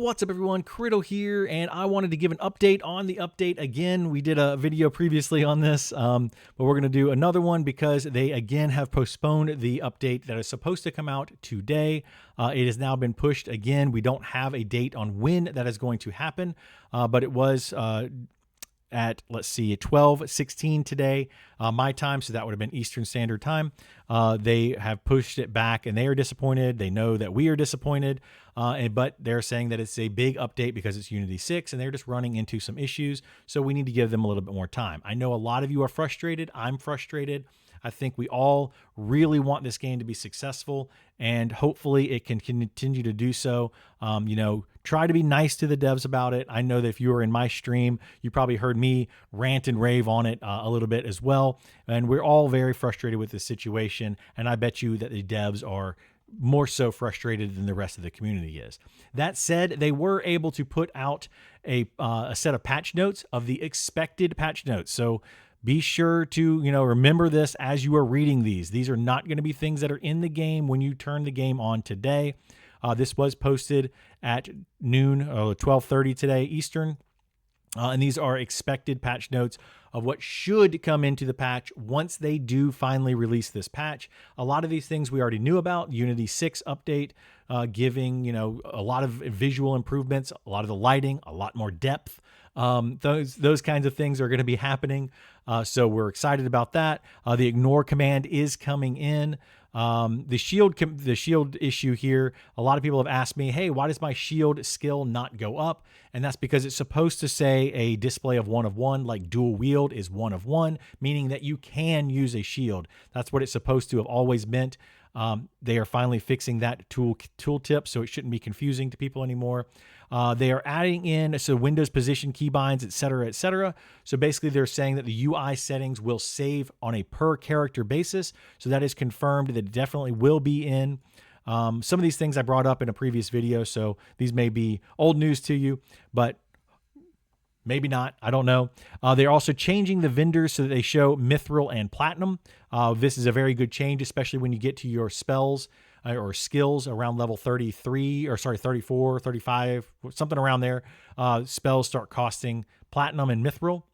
What's up, everyone? Criddle here, and I wanted to give an update on the update again. We did a video previously on this, but we're going to do another one because they again have postponed the update that is supposed to come out today. It has now been pushed again. We don't have a date on when that is going to happen, but it was at, let's see, 12:16 today, my time, so that would have been Eastern Standard Time. They have pushed it back, and they are disappointed. They know that we are disappointed, but they're saying that it's a big update because it's Unity 6, and they're just running into some issues, so we need to give them a little bit more time. I know a lot of you are frustrated. I'm frustrated. I think we all really want this game to be successful, and hopefully it can continue to do so. Try to be nice to the devs about it. I know that if you were in my stream, you probably heard me rant and rave on it a little bit as well. And we're all very frustrated with this situation, and I bet you that the devs are more so frustrated than the rest of the community is. That said, they were able to put out a set of patch notes of the expected patch notes. So be sure to, remember this as you are reading these. These are not going to be things that are in the game when you turn the game on today. This was posted at noon, 12:30 today Eastern. And these are expected patch notes of what should come into the patch once they do finally release this patch. A lot of these things we already knew about. Unity 6 update, giving, a lot of visual improvements, a lot of the lighting, a lot more depth. Those kinds of things are going to be happening. So we're excited about that. The ignore command is coming in. The shield issue here, a lot of people have asked me, hey, why does my shield skill not go up? And that's because it's supposed to say a display of 1 of 1, like dual wield is 1 of 1, meaning that you can use a shield. That's what it's supposed to have always meant. They are finally fixing that tooltip, so it shouldn't be confusing to people anymore. They are adding in Windows position keybinds, etc., etc. So basically, they're saying that the UI settings will save on a per character basis. So that is confirmed that it definitely will be in. Some of these things I brought up in a previous video, so these may be old news to you, but maybe not. I don't know. They're also changing the vendors so that they show Mithril and Platinum. This is a very good change, especially when you get to your spells or skills around level 34, 35, something around there. Spells start costing Platinum and Mithril.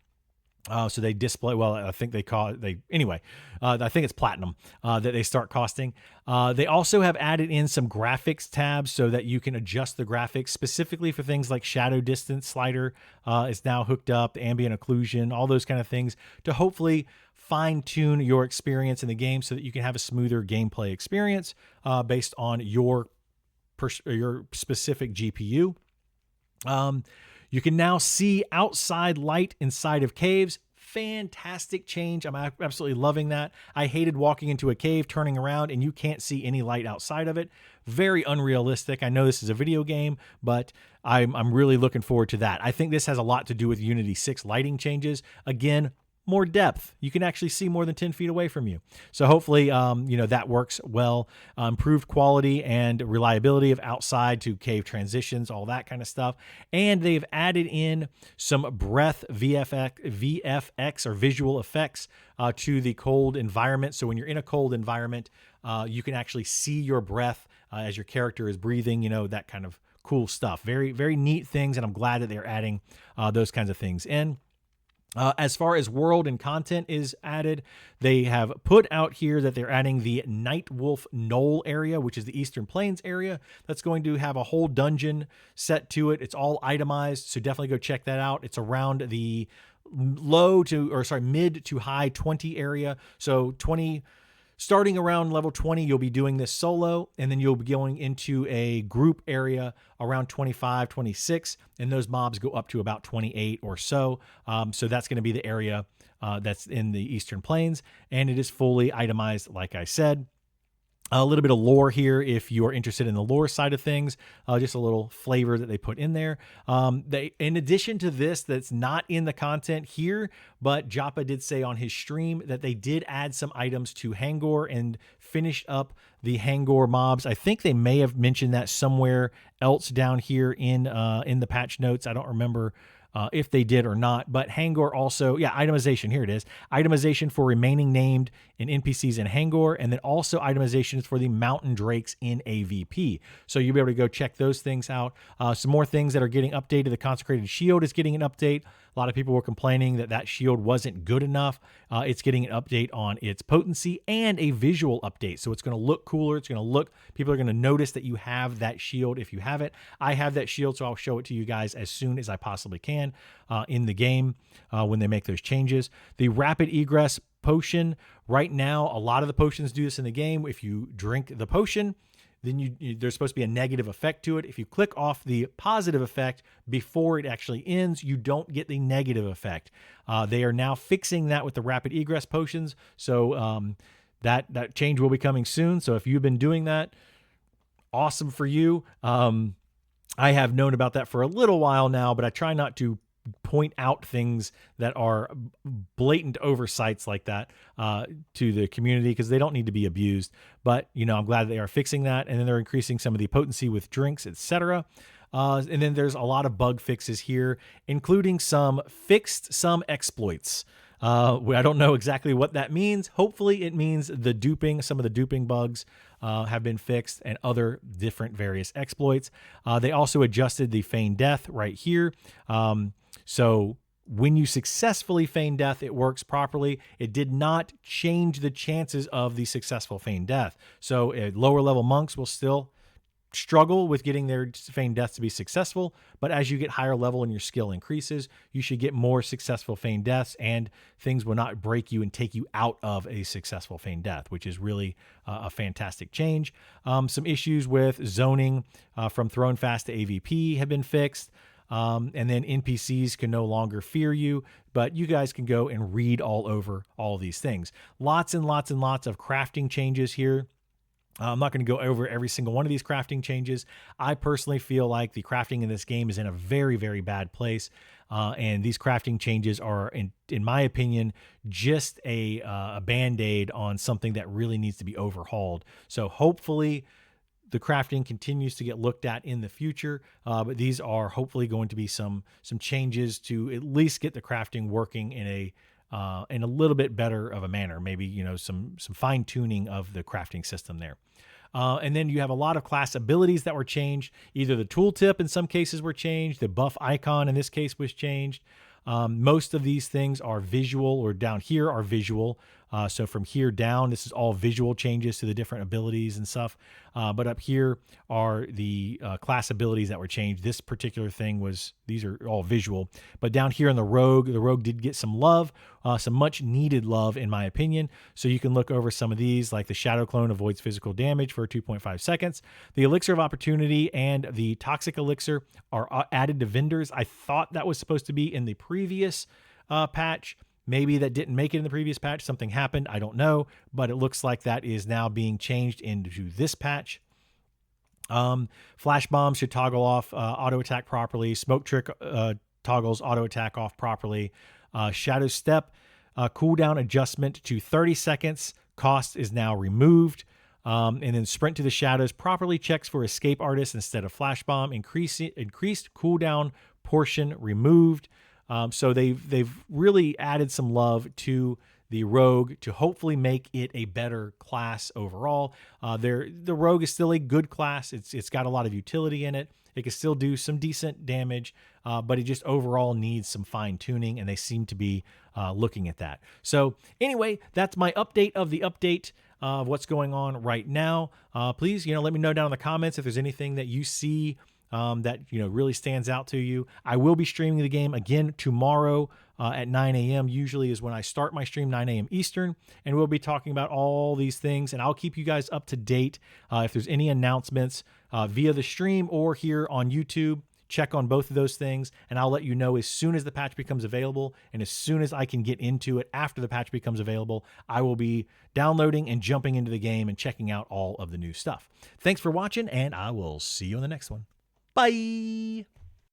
So they display, well, I think they call it, I think it's Platinum that they start costing. They also have added in some graphics tabs so that you can adjust the graphics specifically for things like shadow distance slider is now hooked up, ambient occlusion, all those kind of things to hopefully fine tune your experience in the game so that you can have a smoother gameplay experience based on your specific GPU. You can now see outside light inside of caves. Fantastic change. I'm absolutely loving that. I hated walking into a cave, turning around, and you can't see any light outside of it. Very unrealistic. I know this is a video game, but I'm really looking forward to that. I think this has a lot to do with Unity 6 lighting changes. Again, more depth. You can actually see more than 10 feet away from you. So hopefully, that works well. Improved quality and reliability of outside to cave transitions, all that kind of stuff. And they've added in some breath VFX or visual effects to the cold environment. So when you're in a cold environment, you can actually see your breath as your character is breathing, that kind of cool stuff. Very, very neat things. And I'm glad that they're adding those kinds of things in. As far as world and content is added, they have put out here that they're adding the Night Wolf Knoll area, which is the Eastern Plains area. That's going to have a whole dungeon set to it. It's all itemized, so definitely go check that out. It's around the mid to high 20 area. So starting around level 20, you'll be doing this solo, and then you'll be going into a group area around 25, 26, and those mobs go up to about 28 or so. So that's going to be the area that's in the Eastern Plains, and it is fully itemized, like I said. A little bit of lore here if you are interested in the lore side of things, just a little flavor that they put in there. In addition to this, that's not in the content here, but Joppa did say on his stream that they did add some items to Hangor and finish up the Hangor mobs. I think they may have mentioned that somewhere else down here in the patch notes. I don't remember if they did or not. But Hangor also, yeah, itemization, here it is. Itemization for remaining named in NPCs in Hangor, and then also itemizations for the mountain drakes in AVP. So you'll be able to go check those things out. Some more things that are getting updated. The Consecrated Shield is getting an update. A lot of people were complaining that that shield wasn't good enough. It's getting an update on its potency and a visual update. So it's going to look cooler. It's going to look, people are going to notice that you have that shield if you have it. I have that shield, so I'll show it to you guys as soon as I possibly can in the game when they make those changes. The rapid egress potion, right now, a lot of the potions do this in the game. If you drink the potion, then there's supposed to be a negative effect to it. If you click off the positive effect before it actually ends, you don't get the negative effect. They are now fixing that with the rapid egress potions. So that change will be coming soon. So if you've been doing that, awesome for you. I have known about that for a little while now, but I try not to point out things that are blatant oversights like that to the community, because they don't need to be abused. But, you know, I'm glad they are fixing that. And then they're increasing some of the potency with drinks, etc. And then there's a lot of bug fixes here, including some exploits. I don't know exactly what that means. Hopefully it means the duping, some of the duping bugs have been fixed, and other different various exploits. They also adjusted the feign death right here. So when you successfully feign death, it works properly. It did not change the chances of the successful feign death. So lower level monks will still struggle with getting their feign death to be successful, but as you get higher level and your skill increases, you should get more successful feign deaths, and things will not break you and take you out of a successful feign death, which is really a fantastic change. Some issues with zoning from Thrown Fast to AVP have been fixed. And then NPCs can no longer fear you, but you guys can go and read all over all these things. Lots and lots and lots of crafting changes here. I'm not going to go over every single one of these crafting changes. I personally feel like the crafting in this game is in a very, very bad place. And these crafting changes are, in my opinion, just a Band-Aid on something that really needs to be overhauled. So hopefully the crafting continues to get looked at in the future, but these are hopefully going to be some changes to at least get the crafting working in a little bit better of a manner. Maybe, you know, some fine tuning of the crafting system there. And then you have a lot of class abilities that were changed. Either the tooltip in some cases were changed. The buff icon in this case was changed. Most of these things are visual, or down here are visual. So from here down, this is all visual changes to the different abilities and stuff. But up here are the class abilities that were changed. This particular thing these are all visual. But down here in the rogue did get some love, some much needed love in my opinion. So you can look over some of these, like the Shadow Clone avoids physical damage for 2.5 seconds. The Elixir of Opportunity and the Toxic Elixir are added to vendors. I thought that was supposed to be in the previous patch. Maybe that didn't make it in the previous patch. Something happened. I don't know. But it looks like that is now being changed into this patch. Flash bombs should toggle off auto attack properly. Smoke trick toggles auto attack off properly. Shadow step cooldown adjustment to 30 seconds. Cost is now removed. And then sprint to the shadows properly checks for escape artists instead of flash bomb. Increased cooldown portion removed. So they've really added some love to the rogue to hopefully make it a better class overall. The rogue is still a good class. It's got a lot of utility in it. It can still do some decent damage, but it just overall needs some fine tuning, and they seem to be looking at that. So anyway, that's my update of the update of what's going on right now. Please, let me know down in the comments if there's anything that you see that really stands out to you. I will be streaming the game again tomorrow at 9 a.m. usually is when I start my stream, 9 a.m. Eastern, and we'll be talking about all these things, and I'll keep you guys up to date if there's any announcements via the stream or here on YouTube. Check on both of those things, and I'll let you know as soon as the patch becomes available, and as soon as I can get into it after the patch becomes available, I will be downloading and jumping into the game and checking out all of the new stuff. Thanks for watching, and I will see you in the next one. Bye.